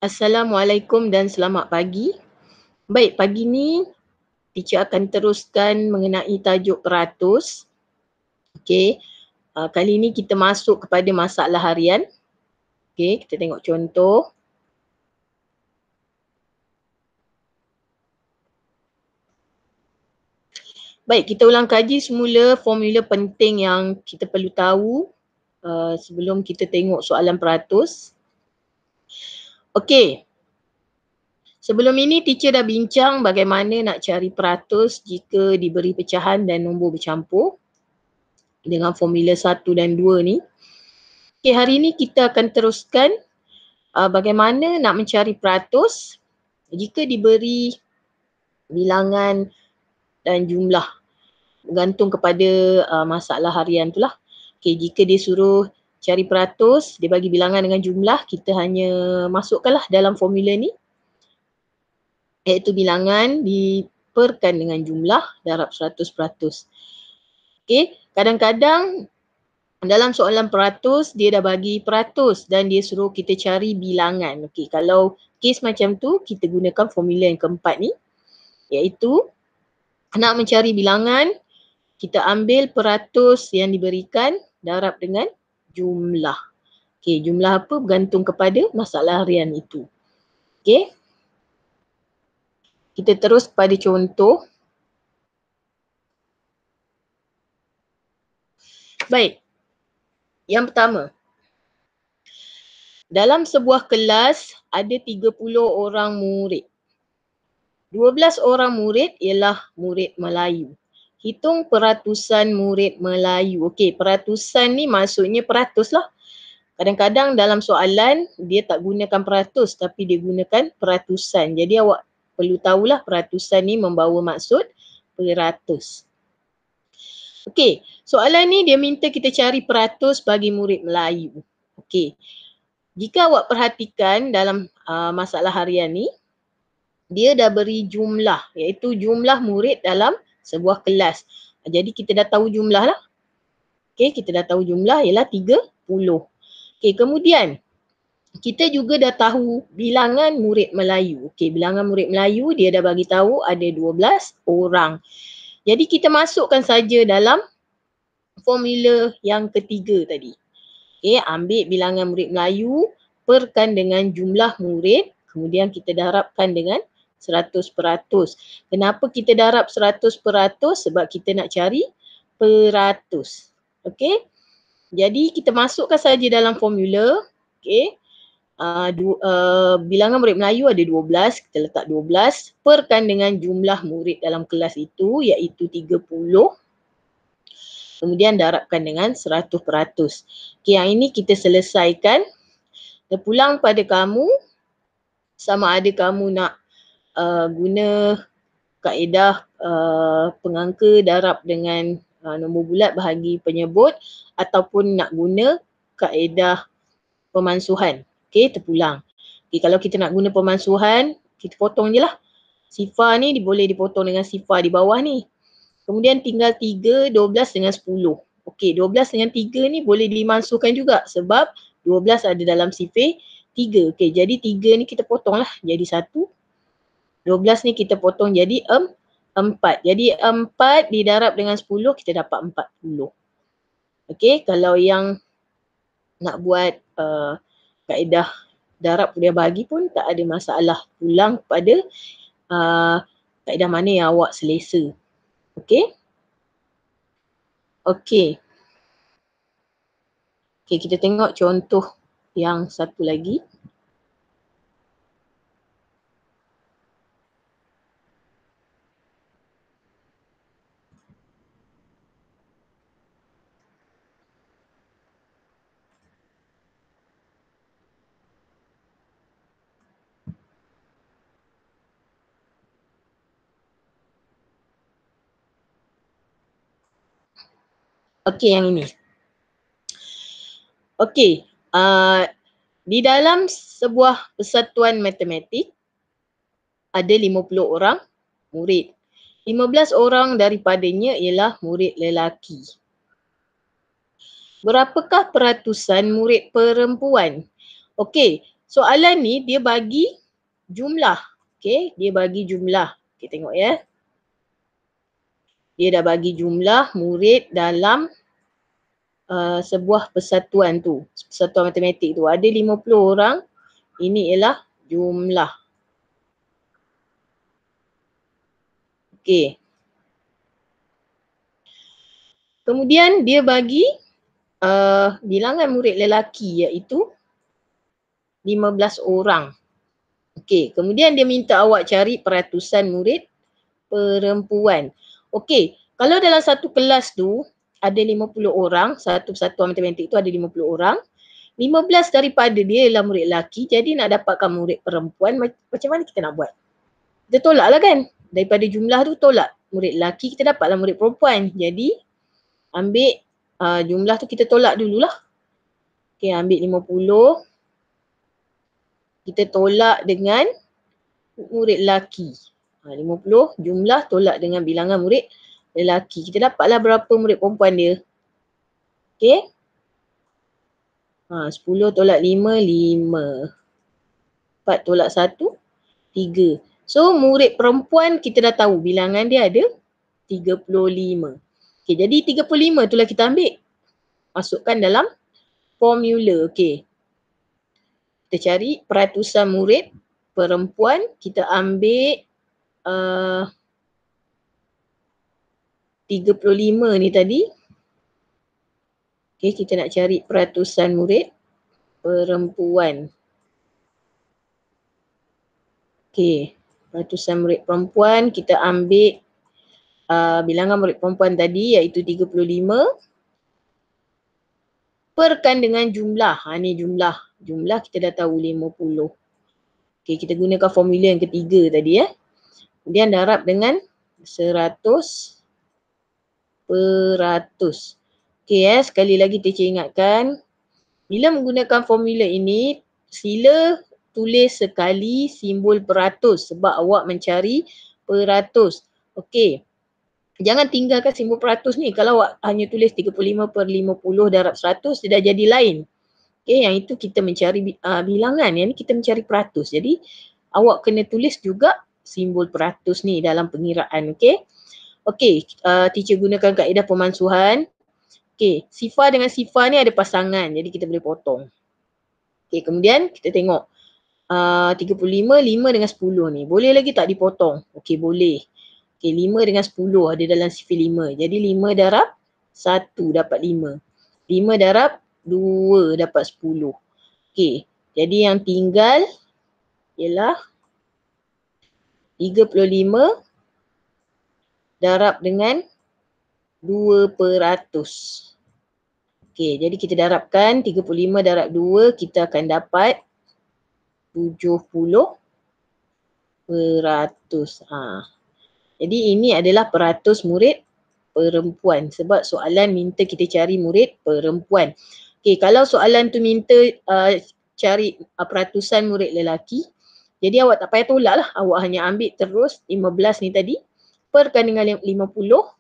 Assalamualaikum dan selamat pagi. Baik, pagi ni teacher akan teruskan mengenai tajuk peratus. Okey, kali ni kita masuk kepada masalah harian. Okey, kita tengok contoh. Baik, kita ulang kaji semula formula penting yang kita perlu tahu sebelum kita tengok soalan peratus. Okey, sebelum ini teacher dah bincang bagaimana nak cari peratus jika diberi pecahan dan nombor bercampur dengan formula 1 dan 2 ni. Okey, hari ni kita akan teruskan bagaimana nak mencari peratus jika diberi bilangan dan jumlah bergantung kepada masalah harian tu lah. Okey, jika dia suruh cari peratus, dia bagi bilangan dengan jumlah, kita hanya masukkanlah dalam formula ni, iaitu bilangan diperkan dengan jumlah darab 100%. Okey, kadang-kadang dalam soalan peratus, dia dah bagi peratus dan dia suruh kita cari bilangan. Okey, kalau kes macam tu, kita gunakan formula yang keempat ni, iaitu nak mencari bilangan, kita ambil peratus yang diberikan darab dengan jumlah. Okey, jumlah apa bergantung kepada masalah harian itu. Okey, kita terus pada contoh. Baik, yang pertama, dalam sebuah kelas ada 30 orang murid. 12 orang murid ialah murid Melayu. Hitung peratusan murid Melayu. Okey, peratusan ni maksudnya peratus lah. Kadang-kadang dalam soalan dia tak gunakan peratus tapi dia gunakan peratusan. Jadi awak perlu tahulah peratusan ni membawa maksud peratus. Okey, soalan ni dia minta kita cari peratus bagi murid Melayu. Okey, jika awak perhatikan dalam masalah harian ni, dia dah beri jumlah, iaitu jumlah murid dalam sebuah kelas. Jadi kita dah tahu jumlah lah. Okey, kita dah tahu jumlah ialah 30. Okey, kemudian kita juga dah tahu bilangan murid Melayu. Okey, bilangan murid Melayu dia dah bagi tahu ada 12 orang. Jadi kita masukkan saja dalam formula yang ketiga tadi. Okey, ambil bilangan murid Melayu, perkan dengan jumlah murid, kemudian kita darabkan dengan 100%. Kenapa kita darab 100%? Sebab kita nak cari peratus. Okey, jadi kita masukkan saja dalam formula. Okey, bilangan murid Melayu ada 12, kita letak 12, perkan dengan jumlah murid dalam kelas itu iaitu 30. Kemudian darabkan dengan 100%. Okey, yang ini kita selesaikan. Terpulang pada kamu, sama ada kamu nak guna kaedah pengangka darab dengan nombor bulat bahagi penyebut ataupun nak guna kaedah pemansuhan. Okey, terpulang. Okey, kalau kita nak guna pemansuhan, kita potong je lah. Sifar ni boleh dipotong dengan sifar di bawah ni. Kemudian tinggal 3, 12 dengan 10. Okey, 12 dengan 3 ni boleh dimansuhkan juga sebab 12 ada dalam sifir 3. Okey, jadi 3 ni kita potong lah jadi 1. 12 ni kita potong jadi 4. Jadi 4 didarab dengan 10 kita dapat 40. Okey, kalau yang nak buat kaedah darab dia bagi pun tak ada masalah. Pulang kepada kaedah mana yang awak selesa. Okey. Okey. Okey, kita tengok contoh yang satu lagi. Okey, yang ini. Okey, di dalam sebuah persatuan matematik ada 50 orang murid. 15 orang daripadanya ialah murid lelaki. Berapakah peratusan murid perempuan? Okey, soalan ni dia bagi jumlah. Okay, dia bagi jumlah. Okay, tengok ya. Dia dah bagi jumlah murid dalam sebuah persatuan tu. Persatuan matematik tu. Ada 50 orang. Ini ialah jumlah. Okay. Kemudian dia bagi bilangan murid lelaki iaitu 15 orang. Okey, kemudian dia minta awak cari peratusan murid perempuan. Okey, kalau dalam satu kelas tu ada 50 orang, satu persatuan matematik tu ada 50 orang, 15 daripada dia ialah murid lelaki, jadi nak dapatkan murid perempuan macam mana kita nak buat? Kita tolaklah kan? Daripada jumlah tu tolak murid lelaki, kita dapatlah murid perempuan. Jadi ambil jumlah tu kita tolak dululah. Okey, ambil 50. Kita tolak dengan murid lelaki. 50 jumlah tolak dengan bilangan murid lelaki. Kita dapatlah berapa murid perempuan dia. Okey. 10 tolak 5, 5. 4 tolak 1, 3. So murid perempuan kita dah tahu bilangan dia ada 35. Okey, jadi 35 itulah kita ambil. Masukkan dalam formula. Okey. Kita cari peratusan murid perempuan, kita ambil 35 ni tadi. Okey, kita nak cari peratusan murid perempuan. Okey, peratusan murid perempuan kita ambil bilangan murid perempuan tadi iaitu 35 perkan dengan jumlah. Ni jumlah. Jumlah kita dah tahu 50. Okey, kita gunakan formula yang ketiga tadi Kemudian darab dengan 100%. Okey sekali lagi teacher ingatkan, bila menggunakan formula ini, sila tulis sekali simbol peratus sebab awak mencari peratus. Okey. Jangan tinggalkan simbol peratus ni. Kalau awak hanya tulis 35/50 darab 100, dia dah jadi lain. Okey, yang itu kita mencari bilangan. Yang ni kita mencari peratus. Jadi, awak kena tulis juga simbol peratus ni dalam pengiraan. Okey. Okey, teacher gunakan kaedah pemansuhan. Okey, sifar dengan sifar ni ada pasangan. Jadi, kita boleh potong. Okey, kemudian kita tengok 35, 5 dengan 10 ni. Boleh lagi tak dipotong? Okey, boleh. Okey, 5 dengan 10 ada dalam sifar 5. Jadi 5 darab 1 dapat 5. 5 darab 2 dapat 10. Okey, jadi yang tinggal ialah 35 darab dengan 2%. Okey, jadi kita darabkan 35 darab 2, kita akan dapat 70%. Jadi ini adalah peratus murid perempuan sebab soalan minta kita cari murid perempuan. Okey, kalau soalan tu minta cari peratusan murid lelaki, jadi awak tak payah tolak lah. Awak hanya ambil terus 15 ni tadi, perkan dengan 50,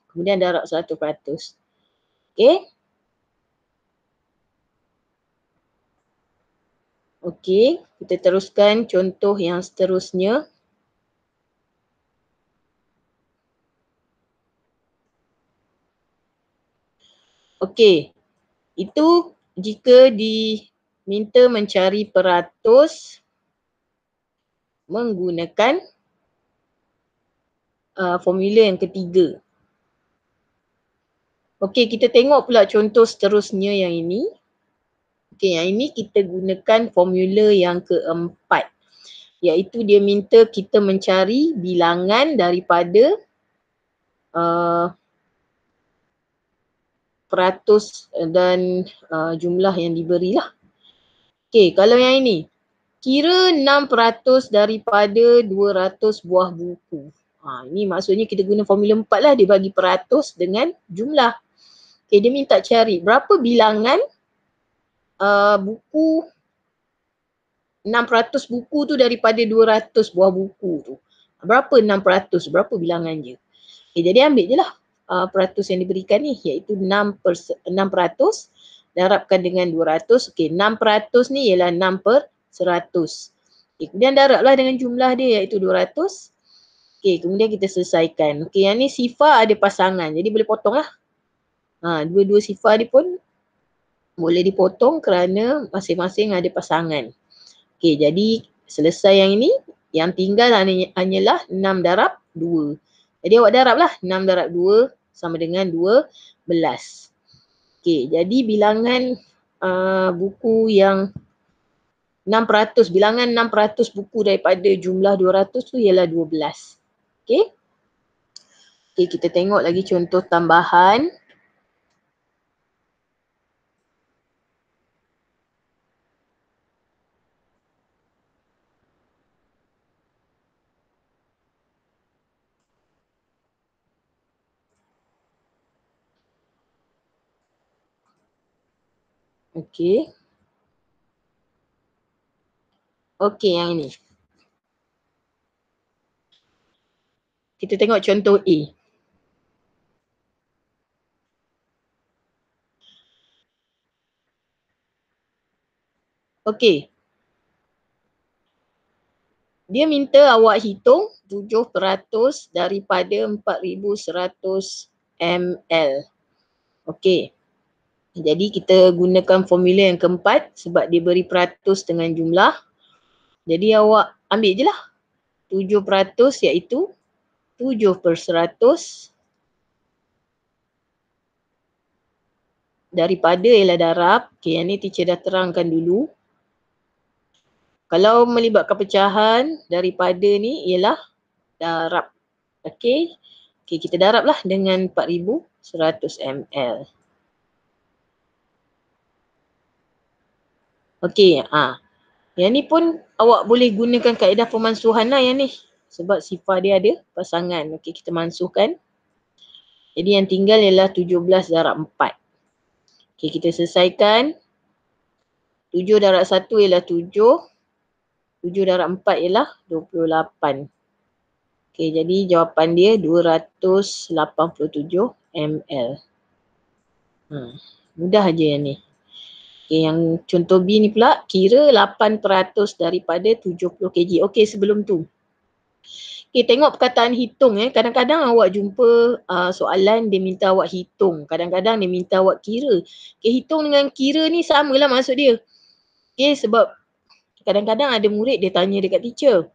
kemudian darab 100%. Okey. Okey, kita teruskan contoh yang seterusnya. Okey, itu jika diminta mencari peratus menggunakan formula yang ketiga. Okey, kita tengok pula contoh seterusnya yang ini. Okey, yang ini kita gunakan formula yang keempat. Iaitu dia minta kita mencari bilangan daripada peratus dan jumlah yang diberilah. Okey, kalau yang ini, kira 6% daripada 200 buah buku. Ini maksudnya kita guna formula 4 lah, dia bagi peratus dengan jumlah. Okey, dia minta cari berapa bilangan buku, 6% buku tu daripada 200 buah buku tu. Berapa 6%? Berapa bilangan je? Okay, jadi ambil je lah peratus yang diberikan ni iaitu 6% darabkan dengan 200. Okey, 6% ni ialah 6 Kemudian darablah dengan jumlah dia iaitu 200. Kemudian kita selesaikan. Yang ni sifar ada pasangan. Jadi boleh potong lah. Dua-dua sifar ni pun boleh dipotong kerana masing-masing ada pasangan. Jadi selesai yang ini. Yang tinggal hanyalah 6 darab 2. Jadi awak darablah 6 darab 2 sama dengan 12. Jadi bilangan buku yang 6%, bilangan 6% buku daripada jumlah 200 tu ialah 12. Kita tengok lagi contoh tambahan. Okey, yang ini. Kita tengok contoh A. Dia minta awak hitung 7% daripada 4,100 ml. Jadi kita gunakan formula yang keempat sebab dia beri peratus dengan jumlah. Jadi awak ambil je lah 7% iaitu 7/100 daripada ialah darab. Yang ni teacher dah terangkan dulu. Kalau melibatkan pecahan daripada ni ialah darab. Kita darablah dengan 4,100 ml. Yang ni pun awak boleh gunakan kaedah pemansuhan lah yang ni. Sebab sifar dia ada pasangan. Kita mansuhkan. Jadi yang tinggal ialah 17 darab 4. Kita selesaikan. 7 darab 1 ialah 7. 7 darab 4 ialah 28. Jadi jawapan dia 287 ml. Mudah aja yang ni. Yang contoh B ni pula, kira 8% daripada 70 kg. Sebelum tu. Tengok perkataan hitung. Kadang-kadang awak jumpa soalan dia minta awak hitung. Kadang-kadang dia minta awak kira. Hitung dengan kira ni samalah maksud dia. Sebab kadang-kadang ada murid dia tanya dekat teacher.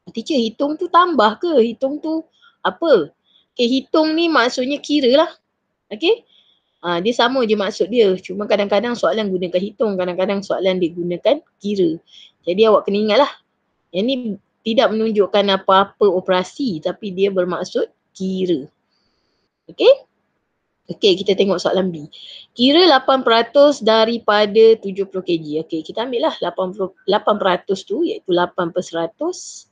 Teacher, hitung tu tambah ke? Hitung tu apa? Hitung ni maksudnya kira lah. Dia sama je maksud dia. Cuma kadang-kadang soalan gunakan hitung. Kadang-kadang soalan dia gunakan kira. Jadi awak kena ingat lah. Yang ni tidak menunjukkan apa-apa operasi. Tapi dia bermaksud kira. Kita tengok soalan B. Kira 8% daripada 70 kg. Kita ambil lah 8% tu iaitu 8/100.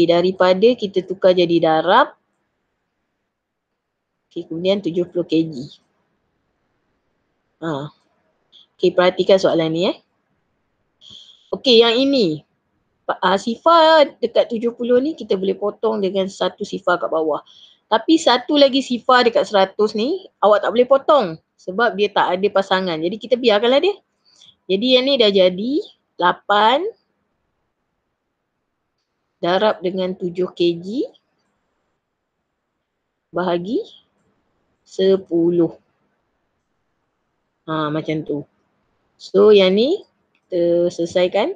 Daripada kita tukar jadi darab. Kemudian 70 kg. Perhatikan soalan ni. Yang ini. Sifar dekat 70 ni kita boleh potong dengan satu sifar kat bawah. Tapi satu lagi sifar dekat 100 ni awak tak boleh potong. Sebab dia tak ada pasangan. Jadi kita biarkanlah dia. Jadi yang ni dah jadi 8 darab dengan 7 kg bahagi 10. Macam tu. So yang ni kita selesaikan.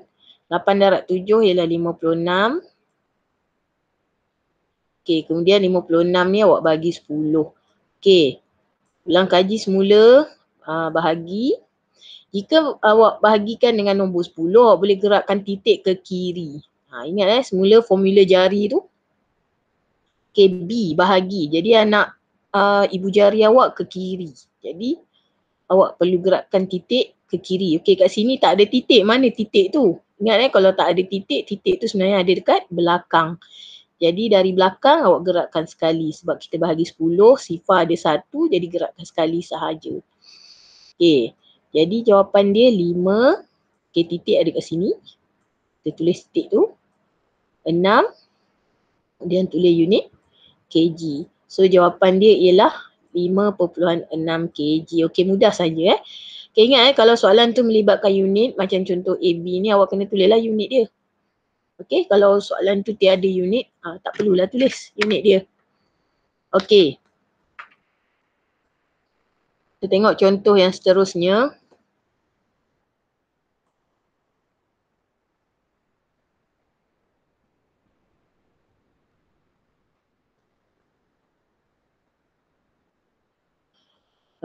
8 darab 7 ialah 56. Kemudian 56 ni awak bagi 10. Ulang kaji semula. Bahagi. Jika awak bahagikan dengan nombor 10, awak boleh gerakkan titik ke kiri. Ingat semula formula jari tu. B bahagi. Jadi anak ibu jari awak ke kiri. Jadi awak perlu gerakkan titik ke kiri. Kat sini tak ada titik. Mana titik tu? Ingat kalau tak ada titik, titik tu sebenarnya ada dekat belakang. Jadi dari belakang awak gerakkan sekali. Sebab kita bahagi 10, sifar ada 1, jadi gerakkan sekali sahaja. Jadi jawapan dia 5. Titik ada kat sini. Kita tulis titik tu. 6. Kemudian tulis unit kg. So jawapan dia ialah 5.6 kg. Mudah saja. Okay, ingat kalau soalan tu melibatkan unit macam contoh AB ni awak kena tulislah unit dia. Okay, kalau soalan tu tiada unit, tak perlulah tulis unit dia. Okay. Kita tengok contoh yang seterusnya.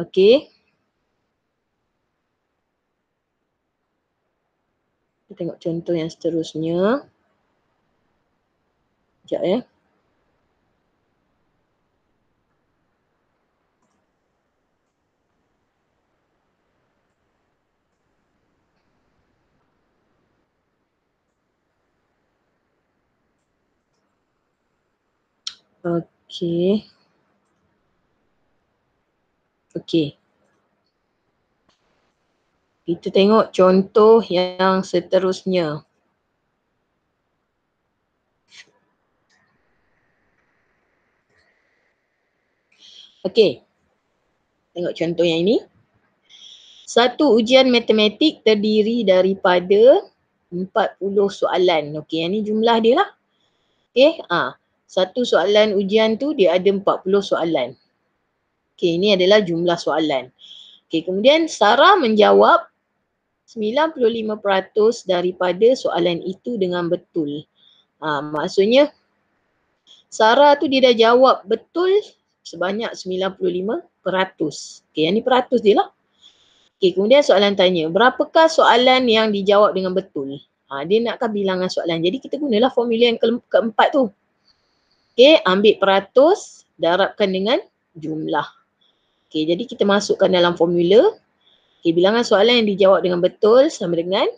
Okay. Kita tengok contoh yang seterusnya. Sekejap ya. Okay. Okay. Kita tengok contoh yang seterusnya. Okay. Tengok contoh yang ini. Satu ujian matematik terdiri daripada 40 soalan. Okey, yang ni jumlah dia lah. Okey, satu soalan ujian tu dia ada 40 soalan. Okey, ini adalah jumlah soalan. Okey, kemudian Sarah menjawab 95% daripada soalan itu dengan betul. Maksudnya Sarah tu dia dah jawab betul sebanyak 95%. Okey, yang ni peratus dia lah. Okay, kemudian soalan tanya, berapakah soalan yang dijawab dengan betul? Dia nakkan bilangan soalan. Jadi kita gunalah formula yang keempat tu. Okay, ambil peratus, darabkan dengan jumlah. Okay, jadi kita masukkan dalam formula. Okay, bilangan soalan yang dijawab dengan betul sama dengan,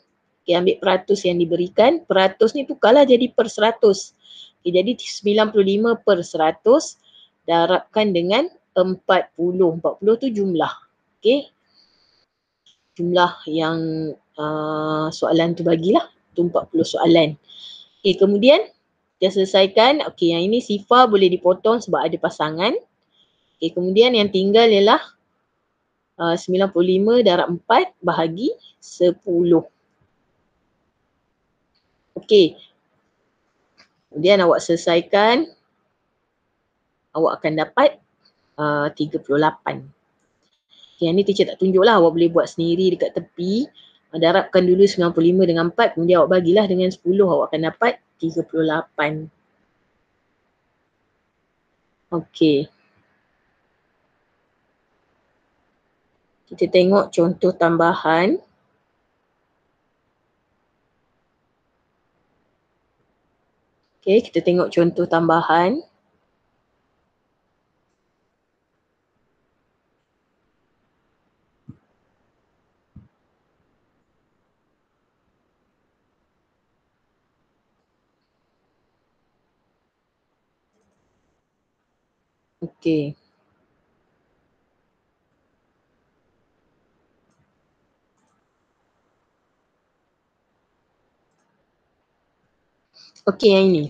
okay, ambil peratus yang diberikan. Peratus ni tukarlah jadi per 100. Okay, jadi 95 per 100 darabkan dengan 40. 40 tu jumlah. Okay. Jumlah yang soalan tu bagilah. Tu 40 soalan. Okay, kemudian kita selesaikan. Okay, yang ini sifar boleh dipotong sebab ada pasangan. Okay, kemudian yang tinggal ialah 95 darab 4 bahagi 10. Okay. Kemudian awak selesaikan. Awak akan dapat 38. Okay, yang ni teacher tak tunjuk lah. Awak boleh buat sendiri dekat tepi. Darabkan dulu 95 dengan 4. Kemudian awak bagilah dengan 10. Awak akan dapat 38. Okey. Kita tengok contoh tambahan. Okey, kita tengok contoh tambahan. Okey. Okey, yang ini.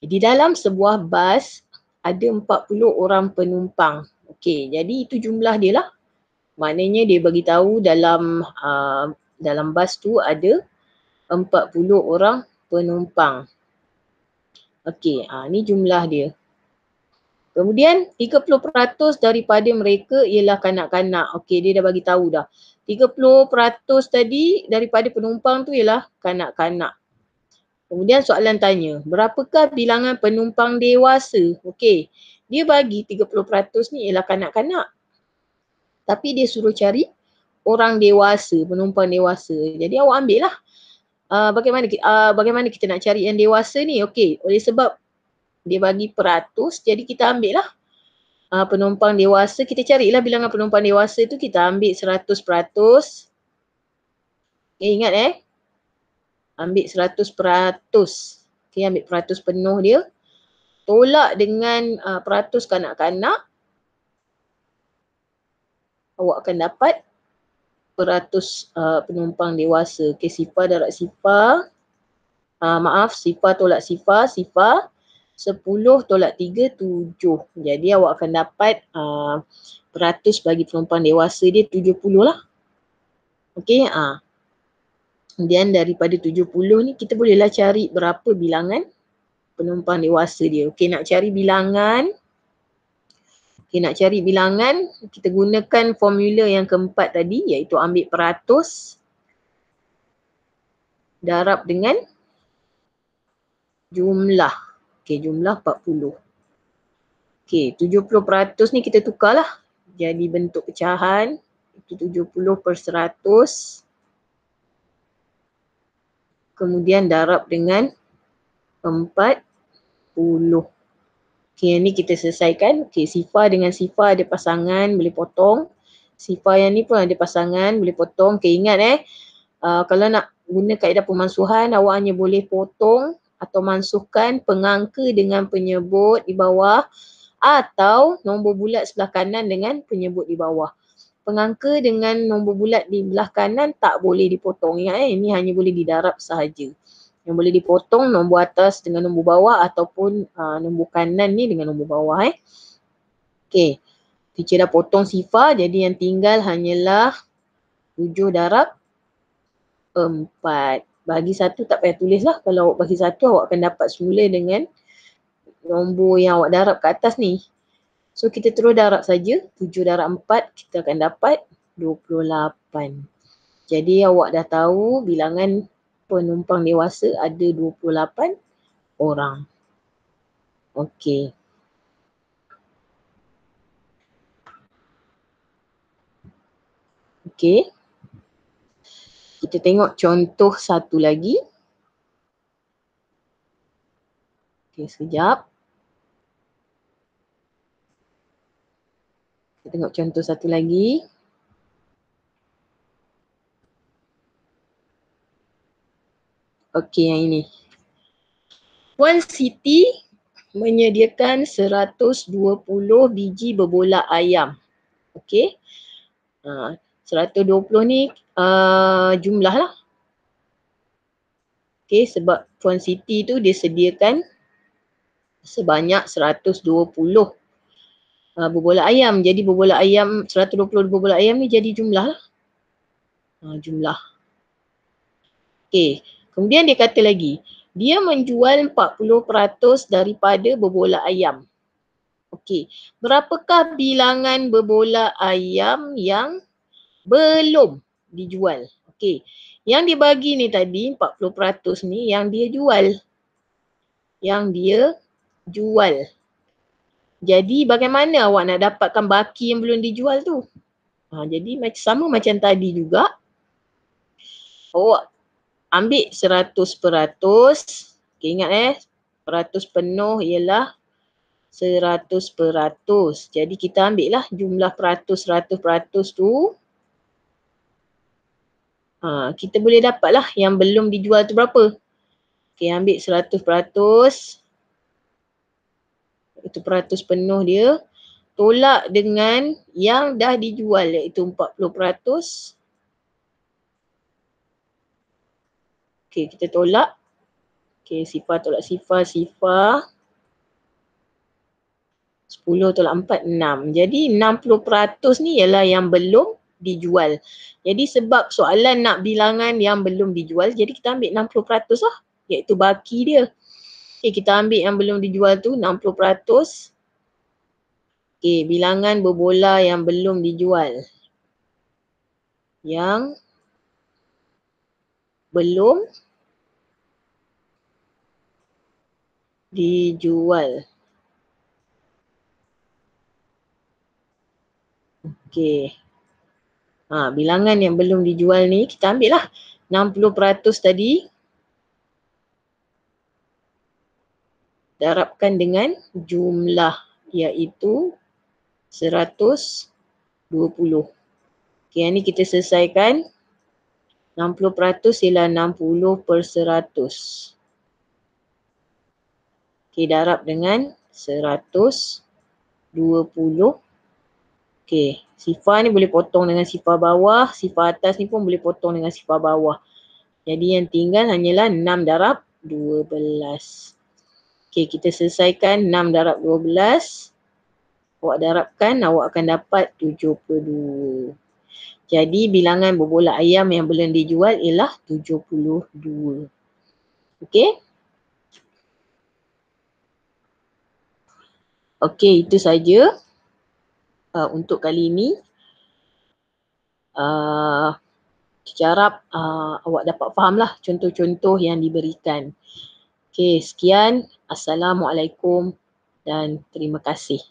Di dalam sebuah bas ada 40 orang penumpang. Okey, jadi itu jumlah dia lah. Maknanya dia bagi tahu dalam bas tu ada 40 orang penumpang. Okey, ni jumlah dia. Kemudian 30% daripada mereka ialah kanak-kanak. Okey, dia dah bagi tahu dah. 30% tadi daripada penumpang tu ialah kanak-kanak. Kemudian soalan tanya, berapakah bilangan penumpang dewasa? Okey, dia bagi 30% ni ialah kanak-kanak. Tapi dia suruh cari orang dewasa, penumpang dewasa. Jadi awak ambil lah. Bagaimana kita nak cari yang dewasa ni? Okey, oleh sebab dia bagi peratus, jadi kita ambil lah penumpang dewasa. Kita carilah bilangan penumpang dewasa tu, kita ambil 100%. Ingat ambil 100%. Okay, ambil peratus penuh dia. Tolak dengan peratus kanak-kanak. Awak akan dapat peratus penumpang dewasa. Okay, sifar darab sifar. Sifar tolak sifar. Sifar 10 tolak 3, 7. Jadi awak akan dapat peratus bagi penumpang dewasa dia 70 lah. Okey, kemudian daripada 70 ni kita bolehlah cari berapa bilangan penumpang dewasa dia. Okey, nak cari bilangan, kita gunakan formula yang keempat tadi, iaitu ambil peratus darab dengan jumlah. Okey, jumlah 40. Okey, 70% ni kita tukarlah jadi bentuk pecahan. Itu 70/100. Kemudian darab dengan 40. Okey, yang ni kita selesaikan. Okey, sifar dengan sifar ada pasangan, boleh potong. Sifar yang ni pun ada pasangan, boleh potong. Okey, ingat kalau nak guna kaedah pemansuhan, awak hanya boleh potong atau mansuhkan pengangka dengan penyebut di bawah atau nombor bulat sebelah kanan dengan penyebut di bawah. Pengangka dengan nombor bulat di belah kanan tak boleh dipotong. Ingat ini hanya boleh didarab sahaja. Yang boleh dipotong nombor atas dengan nombor bawah ataupun nombor kanan ni dengan nombor bawah. Okey. Teacher dah potong sifar, jadi yang tinggal hanyalah 7 darab 4. Bagi 1 tak payah tulis lah. Kalau awak bagi 1, awak akan dapat semula dengan nombor yang awak darab kat atas ni. So kita terus darab saja. 7 darab 4 kita akan dapat 28. Jadi awak dah tahu bilangan penumpang dewasa ada 28 orang. Okey. Okey. Kita tengok contoh satu lagi. Okey, sekejap. Kita tengok contoh satu lagi. Okey, yang ini. Puan Siti menyediakan 120 biji berbolak ayam. Okey. 120 ni jumlah lah. Okey, sebab Puan Siti tu dia sediakan sebanyak 120 berbolak ayam. Jadi berbolak ayam, 120 berbolak ayam ni jadi jumlah lah. Jumlah. Okey, kemudian dia kata lagi, dia menjual 40% daripada berbolak ayam. Okey, berapakah bilangan berbolak ayam yang belum dijual? Okey, yang dia bagi ni tadi 40% ni yang dia jual. Yang dia jual. Jadi bagaimana awak nak dapatkan baki yang belum dijual tu? Jadi sama macam tadi juga. Awak ambil 100%. Okay, ingat peratus penuh ialah 100%. Jadi kita ambil lah jumlah peratus 100% tu. Kita boleh dapat lah yang belum dijual tu berapa. Okay, ambil 100%. Itu peratus penuh dia. Tolak dengan yang dah dijual iaitu 40%. Okay, kita tolak. Okay, sifar tolak sifar. 10 tolak 4, 6. Jadi 60% ni ialah yang belum dijual. Jadi sebab soalan nak bilangan yang belum dijual, jadi kita ambil 60% lah. Iaitu baki dia. Okay, kita ambil yang belum dijual tu 60%. Okay, bilangan berbola yang belum dijual. Yang belum dijual. Okay. Bilangan yang belum dijual ni kita ambil lah 60% tadi. Darabkan dengan jumlah iaitu 120. Okay, yang ni kita selesaikan. 60% ialah 60/100. Okay, darab dengan 120. Okay, sifar ni boleh potong dengan sifar bawah. Sifar atas ni pun boleh potong dengan sifar bawah. Jadi yang tinggal hanyalah 6 darab 12. Okay, kita selesaikan 6 darab 12. awak darabkan, awak akan dapat 72. Jadi bilangan berbolak ayam yang belum dijual ialah 72. Okey? Okey, itu saja untuk kali ini. Harap awak dapat fahamlah contoh-contoh yang diberikan. Okey, sekian. Assalamualaikum dan terima kasih.